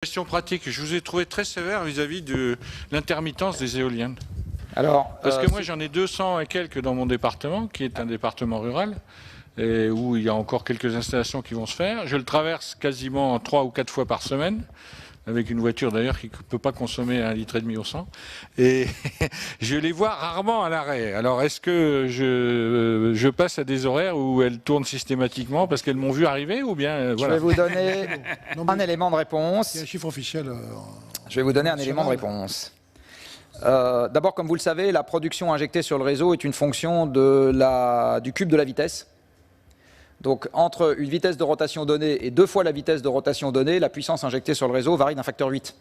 Question pratique, je vous ai trouvé très sévère vis-à-vis de l'intermittence des éoliennes. Alors, parce que moi j'en ai 200 et quelques dans mon département, qui est un département rural, et où il y a encore quelques installations qui vont se faire. Je le traverse quasiment 3 ou 4 fois par semaine, avec une voiture d'ailleurs qui ne peut pas consommer 1,5 litre au 100. Et je les vois rarement à l'arrêt. Alors est-ce que je passe à des horaires où elles tournent systématiquement parce qu'elles m'ont vu arriver ou bien voilà. Je vais vous donner un élément de réponse. Il y a un chiffre officiel. Je vais vous donner un élément de réponse. D'abord, comme vous le savez, la production injectée sur le réseau est une fonction du cube de la vitesse. Donc, entre une vitesse de rotation donnée et 2 fois la vitesse de rotation donnée, la puissance injectée sur le réseau varie d'un facteur 8.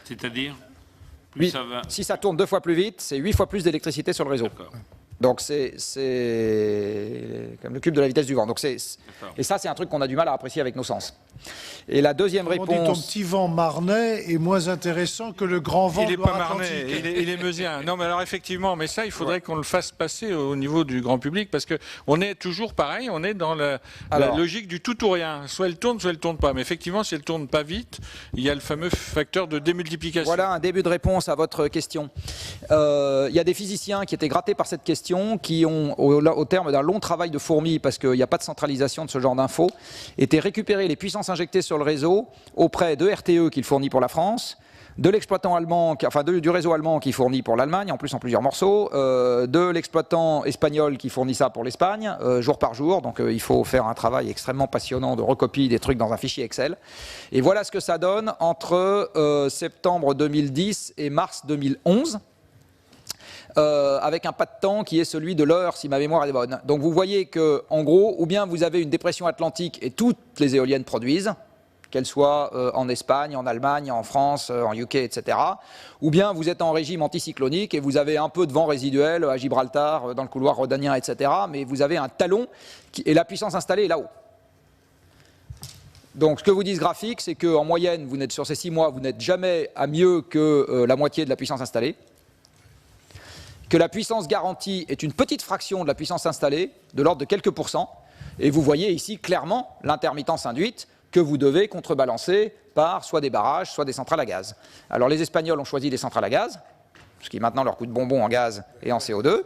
C'est-à-dire si ça tourne 2 fois plus vite, c'est 8 fois plus d'électricité sur le réseau. Donc, c'est comme le cube de la vitesse du vent. Donc, et ça, c'est un truc qu'on a du mal à apprécier avec nos sens. Et la deuxième réponse... Ton petit vent marnais est moins intéressant que le grand vent Il n'est pas marnais, il est meusien. Non, mais alors effectivement, mais ça, il faudrait qu'on le fasse passer au niveau du grand public, parce qu'on est toujours pareil, on est dans la logique du tout ou rien. Soit elle tourne pas. Mais effectivement, si elle tourne pas vite, il y a le fameux facteur de démultiplication. Voilà un début de réponse à votre question. Il y a des physiciens qui étaient grattés par cette question, qui ont, au terme d'un long travail de fourmi, parce qu'il n'y a pas de centralisation de ce genre d'infos, été récupérer les puissances injectées sur le réseau auprès de RTE qui le fournit pour la France, de l'exploitant allemand, enfin du réseau allemand qui fournit pour l'Allemagne, en plus en plusieurs morceaux, de l'exploitant espagnol qui fournit ça pour l'Espagne, jour par jour. Donc il faut faire un travail extrêmement passionnant de recopie des trucs dans un fichier Excel. Et voilà ce que ça donne entre septembre 2010 et mars 2011. Avec un pas de temps qui est celui de l'heure, si ma mémoire est bonne. Donc vous voyez que, en gros, ou bien vous avez une dépression atlantique et toutes les éoliennes produisent, qu'elles soient en Espagne, en Allemagne, en France, en UK, etc. Ou bien vous êtes en régime anticyclonique et vous avez un peu de vent résiduel à Gibraltar, dans le couloir rhodanien, etc. Mais vous avez un talon et la puissance installée est là-haut. Donc ce que vous dit ce graphique, c'est qu'en moyenne, vous n'êtes sur ces 6 mois, vous n'êtes jamais à mieux que la moitié de la puissance installée. Que la puissance garantie est une petite fraction de la puissance installée, de l'ordre de quelques pourcents, et vous voyez ici clairement l'intermittence induite que vous devez contrebalancer par soit des barrages, soit des centrales à gaz. Alors les Espagnols ont choisi des centrales à gaz, ce qui maintenant leur coûte bonbon en gaz et en CO2.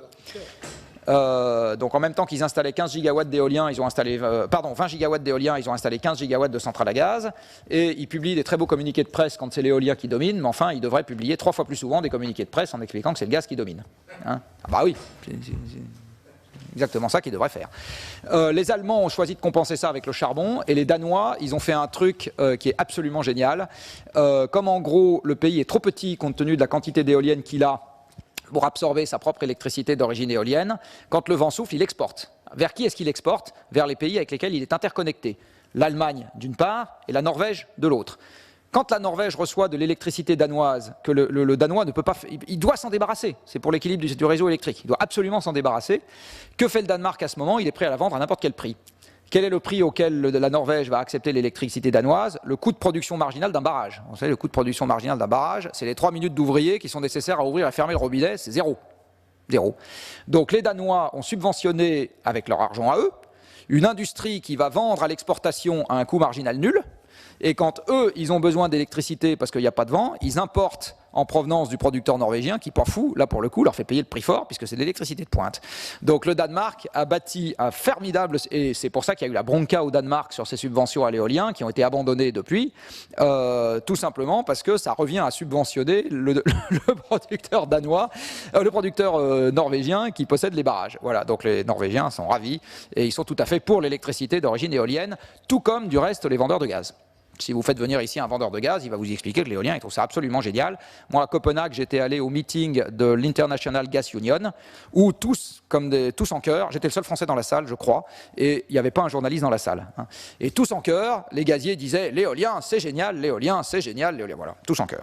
Donc en même temps qu'ils installaient 15 gigawatts d'éolien, ils ont installé, 20 gigawatts d'éolien, ils ont installé 15 gigawatts de centrales à gaz, et ils publient des très beaux communiqués de presse quand c'est l'éolien qui domine, mais enfin ils devraient publier 3 fois plus souvent des communiqués de presse en expliquant que c'est le gaz qui domine. Hein, ah bah oui, c'est exactement ça qu'ils devraient faire. Les Allemands ont choisi de compenser ça avec le charbon, et les Danois, ils ont fait un truc qui est absolument génial. Comme en gros le pays est trop petit compte tenu de la quantité d'éoliennes qu'il a, pour absorber sa propre électricité d'origine éolienne, quand le vent souffle, il exporte. Vers qui est-ce qu'il exporte? Vers les pays avec lesquels il est interconnecté. L'Allemagne d'une part et la Norvège de l'autre. Quand la Norvège reçoit de l'électricité danoise, que le Danois ne peut pas... Il doit s'en débarrasser, c'est pour l'équilibre du réseau électrique, il doit absolument s'en débarrasser. Que fait le Danemark à ce moment? Il est prêt à la vendre à n'importe quel prix. Quel est le prix auquel la Norvège va accepter l'électricité danoise? Le coût de production marginal d'un barrage. Vous savez, le coût de production marginal d'un barrage, c'est les 3 minutes d'ouvrier qui sont nécessaires à ouvrir et fermer le robinet, c'est 0. 0. Donc les Danois ont subventionné, avec leur argent à eux, une industrie qui va vendre à l'exportation à un coût marginal nul, et quand eux, ils ont besoin d'électricité parce qu'il n'y a pas de vent, ils importent en provenance du producteur norvégien qui, pas fou, là pour le coup, leur fait payer le prix fort puisque c'est de l'électricité de pointe. Donc le Danemark a bâti un formidable, et c'est pour ça qu'il y a eu la bronca au Danemark sur ces subventions à l'éolien qui ont été abandonnées depuis, tout simplement parce que ça revient à subventionner le producteur danois, le producteur norvégien qui possède les barrages. Voilà, donc les Norvégiens sont ravis et ils sont tout à fait pour l'électricité d'origine éolienne, tout comme du reste les vendeurs de gaz. Si vous faites venir ici un vendeur de gaz, il va vous expliquer que l'éolien, il trouve ça absolument génial. Moi, à Copenhague, j'étais allé au meeting de l'International Gas Union, où tous en chœur, j'étais le seul Français dans la salle, je crois, et il n'y avait pas un journaliste dans la salle. Hein. Et tous en chœur, les gaziers disaient « l'éolien, c'est génial, l'éolien, c'est génial, l'éolien », voilà, tous en chœur.